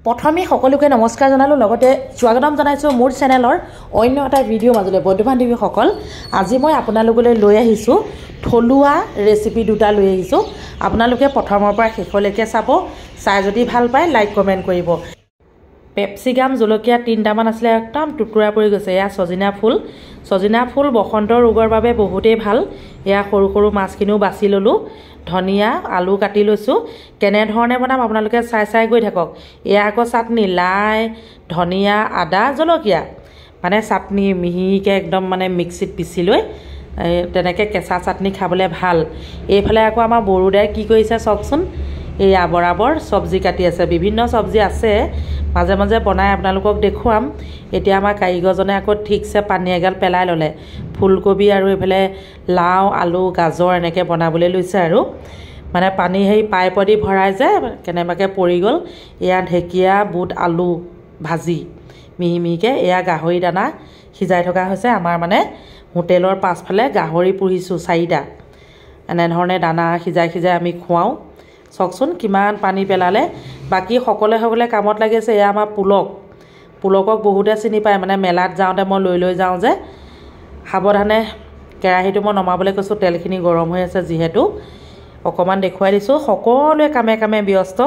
প্ৰথমে সকলোকে নমস্কাৰ জনালোঁ লগতে স্বাগতম জনাইছোঁ মোৰ চেনেলৰ অন্য এটা ভিডিঅ' মাজলৈ বন্ধু বান্ধৱীসকল আজি মই আপোনালোকলৈ লৈ আহিছোঁ থলুৱা ৰেচিপি দুটা লৈ আহিছোঁ আপোনালোকে প্ৰথমৰ পৰা শেষলৈকে চাব চাই যদি ভাল পায় লাইক কমেণ্ট কৰিব পেপচিকাম জলকীয়া 3টামান আছিলে একদম টুকুৰা পৰি গৈছে এয়া সজিনা ফুল বসন্ত ৰোগৰ বাবে বহুতেই ভাল এয়া সৰু সৰু মাছখিনিও বাছি ললোঁ ধনিয়া আলু কাটি লৈছোঁ কেনে ধৰণে বনাম আপোনালোকে চাই গৈ থাকক এয়া আকৌ চাটনি লাই ধনিয়া আদা জলকীয়া মানে চাটনি মিহিকে একদম মানে মিক্সিত পিছি লৈ তেনেকৈ কেঁচা চাটনি খাবলৈ ভাল এইফালে আকৌ আমাৰ বৰুদাই কি কৰিছে চাওকচোন এয়া বৰাবৰ চব্জি কাটি আছে বিভিন্ন চব্জি আছে মাজে মাজে বনাই আপোনালোকক দেখুৱাম এতিয়া আমাৰ কাৰিকৰজনে আকৌ ঠিকছে পানী এগাল পেলাই ল'লে ফুলকবি আৰু এইফালে লাও আলু গাজৰ এনেকৈ বনাবলৈ লৈছে আৰু মানে পানী সেই পাইপদি ভৰাই যে কেনেবাকৈ পৰি গ'ল এয়া ঢেকীয়া বুট আলু ভাজি মিহি মিহিকৈ এয়া গাহৰি দানা সিজাই থকা হৈছে আমাৰ মানে হোটেলৰ পাছফালে গাহৰি পুহিছোঁ 4টা এনেধৰণে দানা সিজাই আমি খুৱাওঁ চাওকচোন কিমান পানী পেলালে বাকী সকলে কামত লাগিছে এয়া আমাৰ পুলকক বহুতে চিনি পায় মানে মেলাত যাওঁতে মই লৈ যাওঁ যে সাৱধানে কেৰাহীটো মই নমাবলৈ কৈছোঁ তেলখিনি গৰম হৈ আছে যিহেতু অকণমান দেখুৱাই দিছোঁ সকলোৱে কামে ব্যস্ত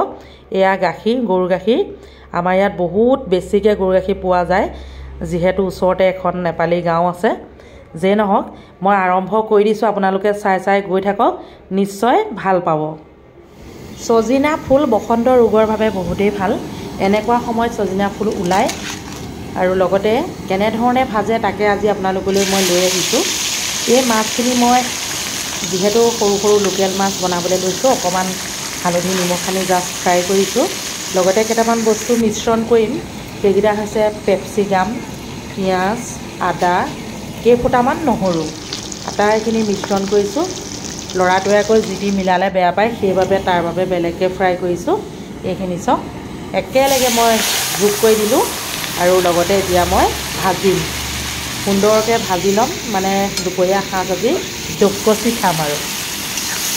এয়া গাখীৰ গৰু গাখীৰ আমাৰ ইয়াত বহুত বেছিকৈ গৰু গাখীৰ পোৱা যায় যিহেতু ওচৰতে এখন নেপালী গাঁও আছে যে নহওক মই আৰম্ভ কৰি দিছোঁ আপোনালোকে চাই গৈ থাকক নিশ্চয় ভাল পাব সজিনা ফুল বসন্ত ৰোগৰ বাবে বহুতেই ভাল এনেকুৱা সময়ত সজিনা ফুল ওলায় আৰু লগতে কেনেধৰণে ভাজে তাকে আজি আপোনালোকলৈ মই লৈ আহিছোঁ এই মাছখিনি মই যিহেতু সৰু লোকেল মাছ বনাবলৈ লৈছোঁ অকণমান হালধি নিমখ সানি জাষ্ট ফ্ৰাই কৰিছোঁ লগতে কেইটামান বস্তু মিশ্ৰণ কৰিম সেইকেইটা হৈছে পেপচিকাম পিঁয়াজ আদা কেইফুটামান নহৰু আটাইখিনি মিশ্ৰণ কৰিছোঁ ল'ৰাটোৱে আকৌ যি মিলালে বেয়া পায় সেইবাবে তাৰ বাবে বেলেগকৈ ফ্ৰাই কৰিছোঁ এইখিনি চব একেলগে মই যোগ কৰি দিলোঁ আৰু লগতে এতিয়া মই ভাজিম সুন্দৰকৈ ভাজি ল'ম মানে দুপৰীয়া সাঁজ আজি ডকচি খাম আৰু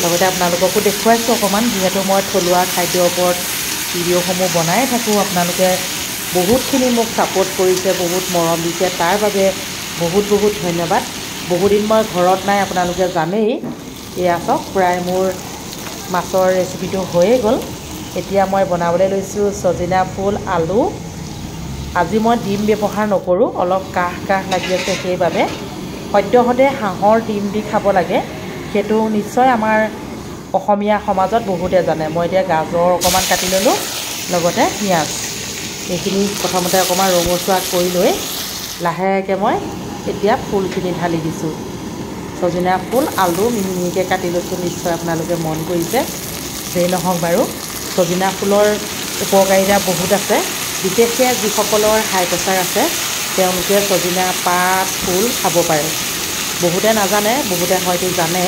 লগতে আপোনালোককো দেখুৱাইছোঁ অকণমান যিহেতু মই থলুৱা খাদ্যৰ ওপৰত ভিডিঅ'সমূহ বনাই থাকোঁ আপোনালোকে বহুতখিনি মোক ছাপোৰ্ট কৰিছে বহুত মৰম দিছে তাৰ বাবে বহুত ধন্যবাদ বহুদিন মই ঘৰত নাই আপোনালোকে জানেই এয়া চাওক প্ৰায় মোৰ মাছৰ ৰেচিপিটো হৈয়ে গ'ল এতিয়া মই বনাবলৈ লৈছোঁ সজিনা ফুল আলু আজি মই ডিম ব্যৱহাৰ নকৰোঁ অলপ কাহ লাগি আছে সেইবাবে সদ্যহতে হাঁহৰ ডিম দি খাব লাগে সেইটো নিশ্চয় আমাৰ অসমীয়া সমাজত বহুতে জানে মই এতিয়া গাজৰ অকণমান কাটি ল'লোঁ লগতে পিঁয়াজ এইখিনি প্ৰথমতে অকণমান ৰঙচুৱা কৰি লৈ লাহেকৈ মই এতিয়া ফুলখিনি ঢালি দিছোঁ সজিনা ফুল আলু মিহিকৈ কাটি লৈছোঁ নিশ্চয় আপোনালোকে মন কৰিছে যেই নহওক বাৰু সজিনা ফুলৰ উপকাৰিতা বহুত আছে বিশেষকৈ যিসকলৰ হাই প্ৰেছাৰ আছে তেওঁলোকে সজিনা পাত ফুল খাব পাৰে বহুতে নাজানে বহুতে হয়তো জানে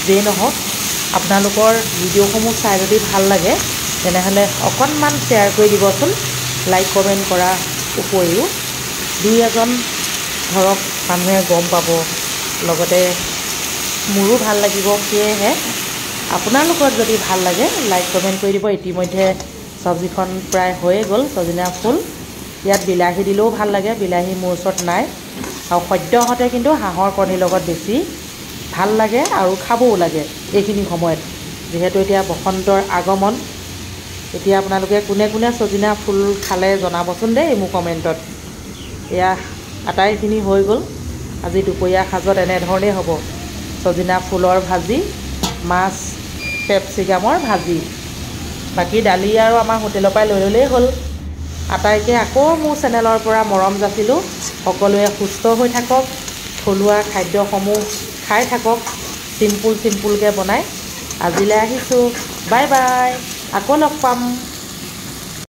যেই নহওক আপোনালোকৰ ভিডিঅ'সমূহ চাই যদি ভাল লাগে তেনেহ'লে অকণমান শ্বেয়াৰ কৰি দিবচোন লাইক কমেণ্ট কৰা উপৰিও দুই এজন ধৰক মানুহে গম পাব লগতে মোৰো ভাল লাগিব সেয়েহে আপোনালোকৰ যদি ভাল লাগে লাইক কমেণ্ট কৰি দিব ইতিমধ্যে চব্জিখন প্ৰায় হৈয়ে গ'ল সজিনা ফুল ইয়াত বিলাহী দিলেও ভাল লাগে বিলাহী মোৰ ওচৰত নাই আৰু সদ্যহতে কিন্তু হাঁহৰ কণীৰ লগত বেছি ভাল লাগে আৰু খাবও লাগে এইখিনি সময়ত যিহেতু এতিয়া বসন্তৰ আগমন এতিয়া আপোনালোকে কোনে সজিনা ফুল খালে জনাবচোন দেই মোৰ কমেণ্টত এয়া আটাইখিনি হৈ গ'ল আজি দুপৰীয়া সাজত এনেধৰণেই হ'ব সজিনা ফুলৰ ভাজি মাছ পেপচিকামৰ ভাজি বাকী দালি আৰু আমাৰ হোটেলৰ পৰাই লৈ ল'লেই হ'ল আটাইকে আকৌ মোৰ চেনেলৰ পৰা মৰম যাচিলোঁ সকলোৱে সুস্থ হৈ থাকক থলুৱা খাদ্যসমূহ খাই থাকক চিম্পুলকৈ বনাই আজিলৈ আহিছোঁ বাই আকৌ লগ পাম